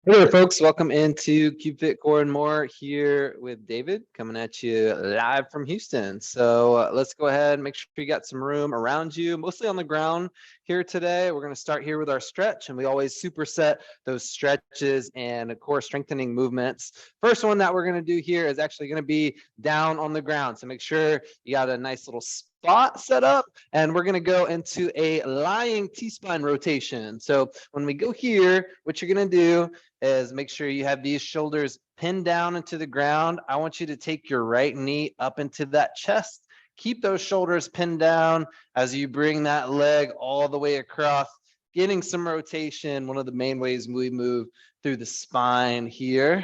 Hey there, folks. Welcome into CubeFit Core and More here with David coming at you live from Houston. So let's go ahead and make sure you got some room around you, mostly on the ground here today. We're going to start here with our stretch, and we always superset those stretches and core strengthening movements. First one that we're going to do here is actually going to be down on the ground. So make sure you got a nice little spot set up, and we're going to go into a lying T-spine rotation. So when we go here, what you're going to do is make sure you have these shoulders pinned down into the ground. I want you to take your right knee up into that chest. Keep those shoulders pinned down as you bring that leg all the way across, getting some rotation. One of the main ways we move through the spine here,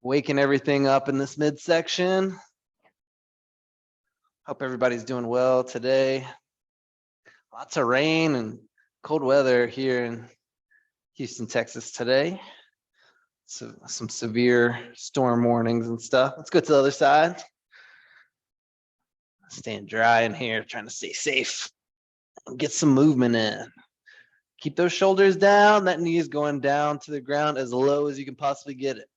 waking everything up in this midsection. Hope everybody's doing well today. Lots of rain and cold weather here in Houston, Texas today. So some severe storm warnings and stuff. Let's go to the other side. Staying dry in here, trying to stay safe. Get some movement in. Keep those shoulders down. That knee is going down to the ground as low as you can possibly get it.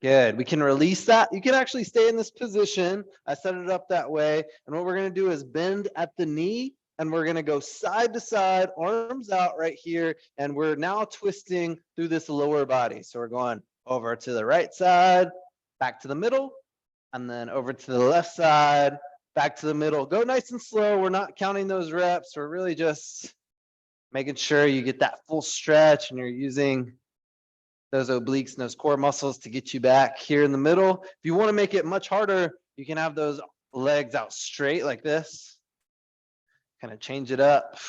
Good. We can release that. You can actually stay in this position. I set it up that way. And what we're going to do is bend at the knee, and we're going to go side to side, arms out right here. And we're now twisting through this lower body. So we're going over to the right side, back to the middle, and then over to the left side, back to the middle. Go nice and slow. We're not counting those reps. We're really just making sure you get that full stretch and you're using those obliques and those core muscles to get you back here in the middle. If you want to make it much harder, you can have those legs out straight like this. Kind of change it up.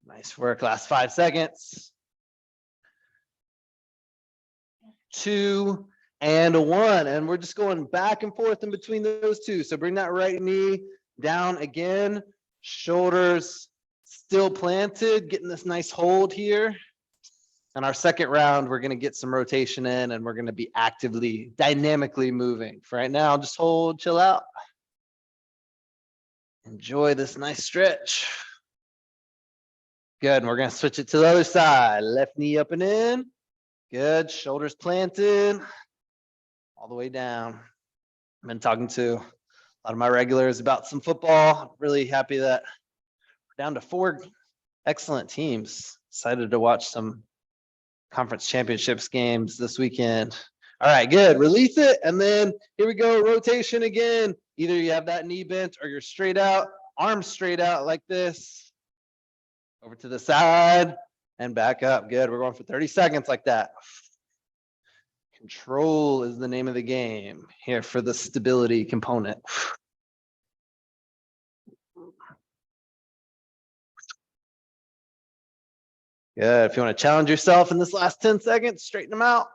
Nice work. Last 5 seconds. 2 and 1. And we're just going back and forth in between those two. So bring that right knee down again. Shoulders still planted, getting this nice hold here. And our second round, we're going to get some rotation in, and we're going to be actively, dynamically moving. For right now, just hold, chill out. Enjoy this nice stretch. Good. And we're going to switch it to the other side. Left knee up and in. Good. Shoulders planted. All the way down. I've been talking to a lot of my regulars about some football. Really happy that we're down to 4 excellent teams. Excited to watch some conference championships games this weekend. All right, good. Release it. And then here we go. Rotation again. Either you have that knee bent or you're straight out, arms straight out like this. Over to the side and back up. Good. We're going for 30 seconds like that. Control is the name of the game here for the stability component. Good. If you want to challenge yourself in this last 10 seconds, straighten them out.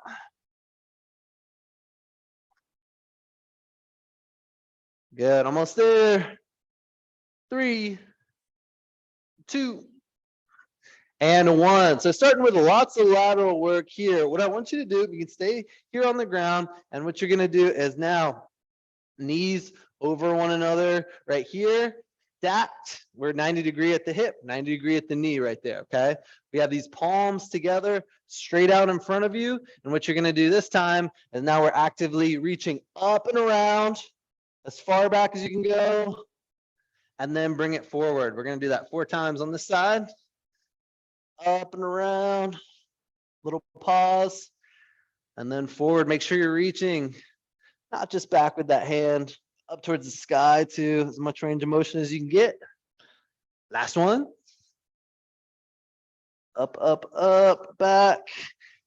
Good. Almost there. 3, 2, and 1. So starting with lots of lateral work here. What I want you to do, you can stay here on the ground, and what you're going to do is now knees over one another right here. Stacked. We're 90 degree at the hip, 90 degree at the knee right there, okay? We have these palms together straight out in front of you. And what you're going to do this time is now we're actively reaching up and around as far back as you can go, and then bring it forward. We're going to do that 4 times on this side. Up and around, little pause, and then forward. Make sure you're reaching, not just back with that hand, up towards the sky to as much range of motion as you can get. Last one. Up, up, up, back,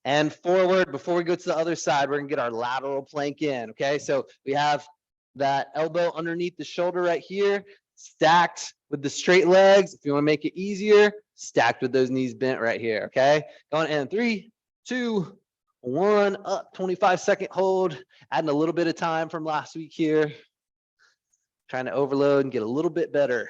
and forward. Before we go to the other side, we're gonna get our lateral plank in, okay? So we have that elbow underneath the shoulder right here, stacked with the straight legs. If you wanna make it easier, stacked with those knees bent right here, okay? Going in 3, 2, 1, up, 25-second hold. Adding a little bit of time from last week here. Trying to overload and get a little bit better.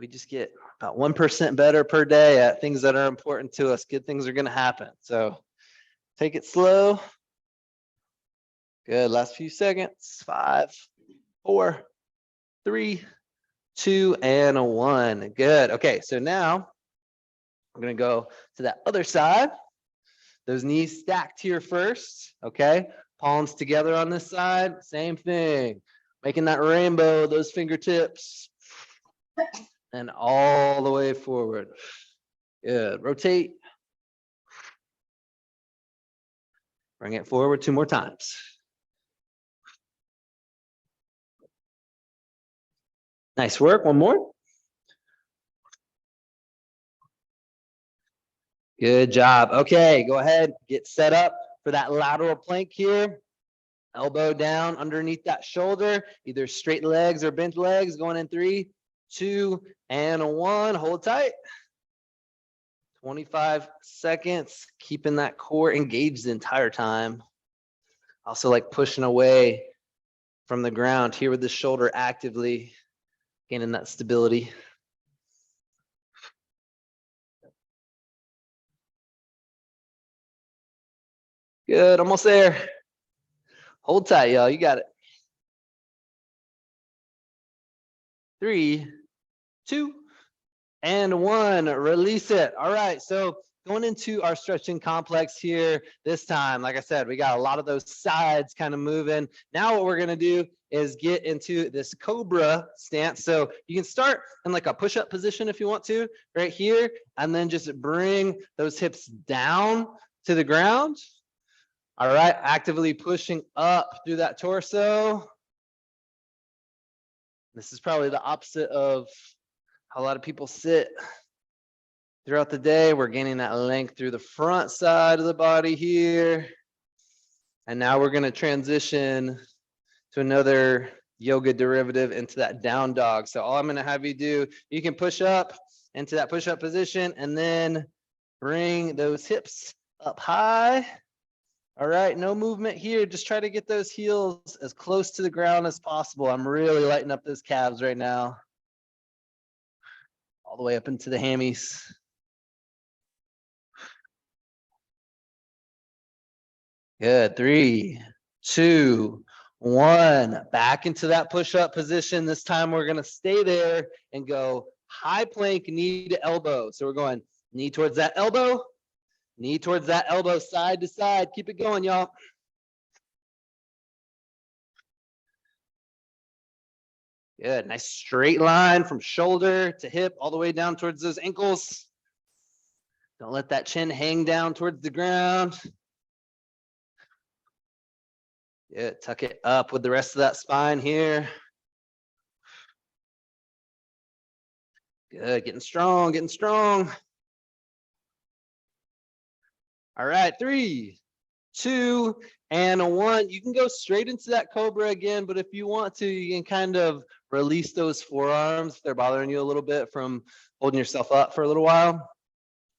We just get about 1% better per day at things that are important to us. Good things are going to happen. So take it slow. Good. Last few seconds. 5, 4, 3, 2, and a 1. Good. Okay, so now we're gonna go to that other side. Those knees stacked here first, okay? Palms together on this side, same thing. Making that rainbow, those fingertips, and all the way forward. Good. Rotate. Bring it forward 2 more times. Nice work. One more. Good job. Okay, go ahead, get set up for that lateral plank here. Elbow down underneath that shoulder, either straight legs or bent legs. Going in 3, 2, and a 1. Hold tight. 25 seconds, keeping that core engaged the entire time. Also like pushing away from the ground here with the shoulder actively gaining that stability. Good, almost there. Hold tight, y'all, you got it. 3, 2, and 1, release it. All right, so going into our stretching complex here this time, like I said, we got a lot of those sides kind of moving. Now what we're gonna do is get into this cobra stance. So you can start in like a push-up position if you want to, right here, and then just bring those hips down to the ground. All right, actively pushing up through that torso. This is probably the opposite of how a lot of people sit throughout the day. We're gaining that length through the front side of the body here. And now we're going to transition to another yoga derivative into that down dog. So all I'm going to have you do, you can push up into that push-up position and then bring those hips up high. All right, no movement here. Just try to get those heels as close to the ground as possible. I'm really lighting up those calves right now. All the way up into the hammies. Good. 3, 2, 1. Back into that push-up position. This time we're going to stay there and go high plank, knee to elbow. So we're going knee towards that elbow, knee towards that elbow, side to side. Keep it going, y'all. Good. Nice straight line from shoulder to hip all the way down towards those ankles. Don't let that chin hang down towards the ground. Yeah, tuck it up with the rest of that spine here. Good, getting strong, getting strong. All right, 3, 2, and a 1. You can go straight into that cobra again, but if you want to, you can kind of release those forearms if they're bothering you a little bit from holding yourself up for a little while.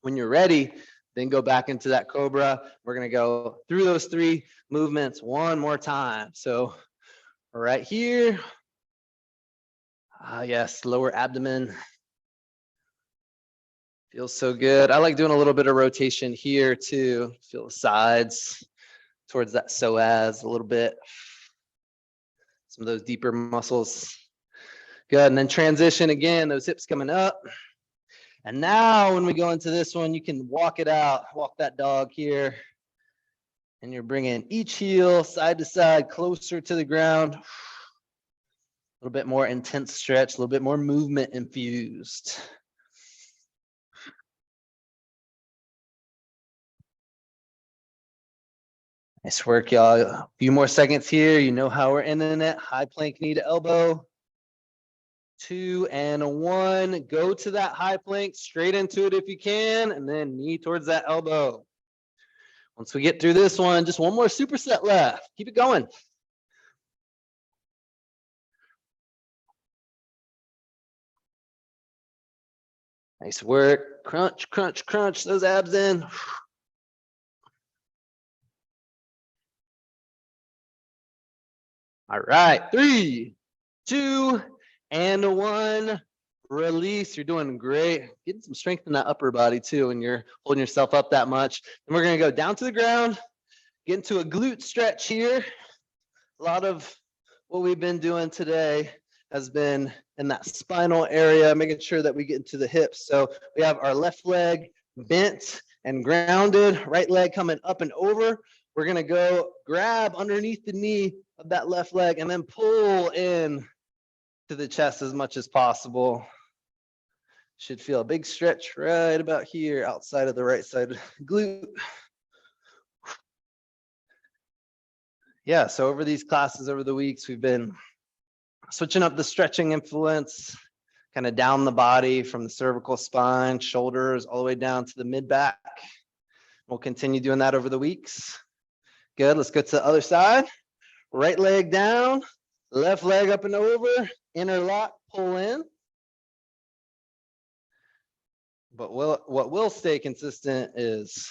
When you're ready, then go back into that cobra. We're gonna go through those 3 movements one more time. So right here, yes, lower abdomen. Feels so good. I like doing a little bit of rotation here too. Feel the sides towards that psoas a little bit. Some of those deeper muscles. Good, and then transition again, those hips coming up. And now when we go into this one, you can walk it out, walk that dog here. And you're bringing each heel side to side, closer to the ground. A little bit more intense stretch, a little bit more movement infused. Nice work, y'all. A few more seconds here. You know how we're ending it. High plank, knee to elbow. 2 and a 1. Go to that high plank, straight into it if you can, and then knee towards that elbow. Once we get through this one, just one more superset left. Keep it going. Nice work. Crunch, crunch, crunch those abs in. All right, 3, 2, and a 1. Release. You're doing great. Getting some strength in that upper body too when you're holding yourself up that much. And we're going to go down to the ground, get into a glute stretch here. A lot of what we've been doing today has been in that spinal area, making sure that we get into the hips. So we have our left leg bent and grounded, right leg coming up and over. We're gonna go grab underneath the knee of that left leg and then pull in to the chest as much as possible. Should feel a big stretch right about here outside of the right side glute. Yeah, so over these classes, over the weeks, we've been switching up the stretching influence, kind of down the body from the cervical spine, shoulders, all the way down to the mid back. We'll continue doing that over the weeks. Good, let's go to the other side. Right leg down, left leg up and over, interlock, pull in. But what will stay consistent is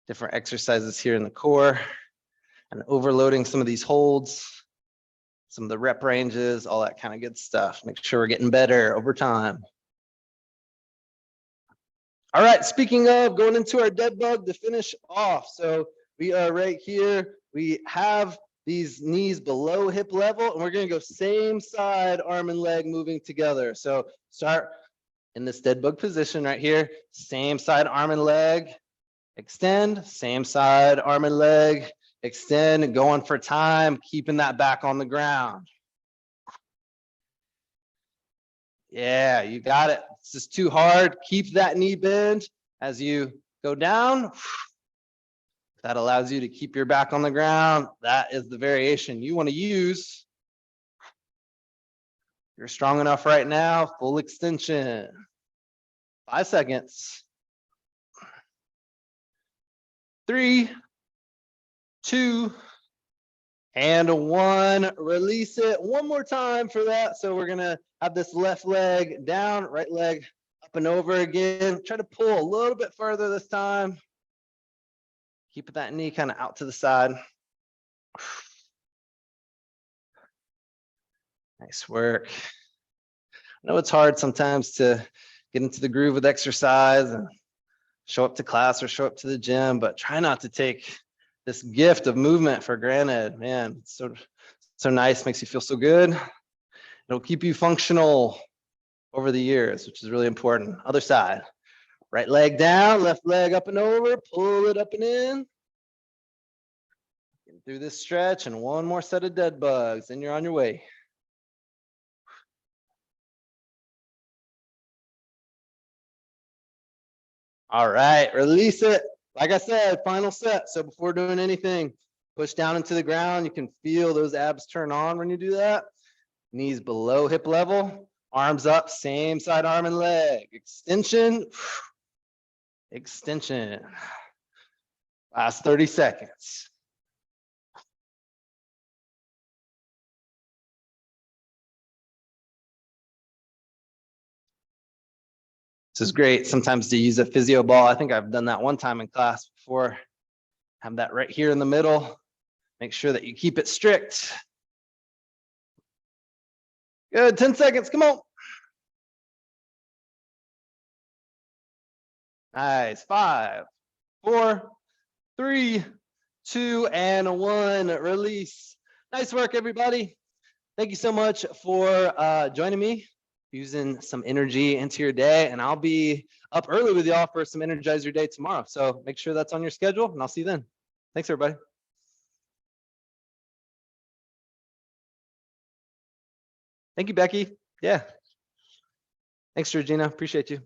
different exercises here in the core and overloading some of these holds, some of the rep ranges, all that kind of good stuff. Make sure we're getting better over time. All right, speaking of going into our dead bug to finish off. So we are right here. We have these knees below hip level, and we're gonna go same side, arm and leg moving together. So start in this dead bug position right here. Same side, arm and leg, extend. Same side, arm and leg, extend. Going for time, keeping that back on the ground. Yeah, you got it. It's just too hard. Keep that knee bend as you go down. That allows you to keep your back on the ground. That is the variation you want to use. You're strong enough right now. Full extension. 5 seconds. 3, 2, and 1. Release it one more time for that. So we're gonna have this left leg down, right leg up and over again. Try to pull a little bit further this time. Keep that knee kind of out to the side. Nice work. I know it's hard sometimes to get into the groove with exercise and show up to class or show up to the gym, but try not to take this gift of movement for granted. Man, it's so nice, makes you feel so good. It'll keep you functional over the years, which is really important. Other side. Right leg down, left leg up and over, pull it up and in. Get through this stretch and one more set of dead bugs, then you're on your way. All right, release it. Like I said, final set. So before doing anything, push down into the ground. You can feel those abs turn on when you do that. Knees below hip level, arms up, same side arm and leg. Extension, extension. Last 30 seconds. This is great sometimes to use a physio ball. I think I've done that one time in class before. Have that right here in the middle. Make sure that you keep it strict. Good, 10 seconds, come on. Nice, 5, 4, 3, 2, and 1, release. Nice work, everybody. Thank you so much for joining me, using some energy into your day, and I'll be up early with y'all for some Energize Your Day tomorrow. So make sure that's on your schedule, and I'll see you then. Thanks, everybody. Thank you, Becky. Yeah. Thanks, Georgina. Appreciate you.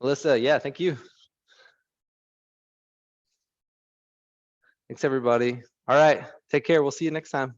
Melissa, yeah, thank you. Thanks, everybody. All right, take care. We'll see you next time.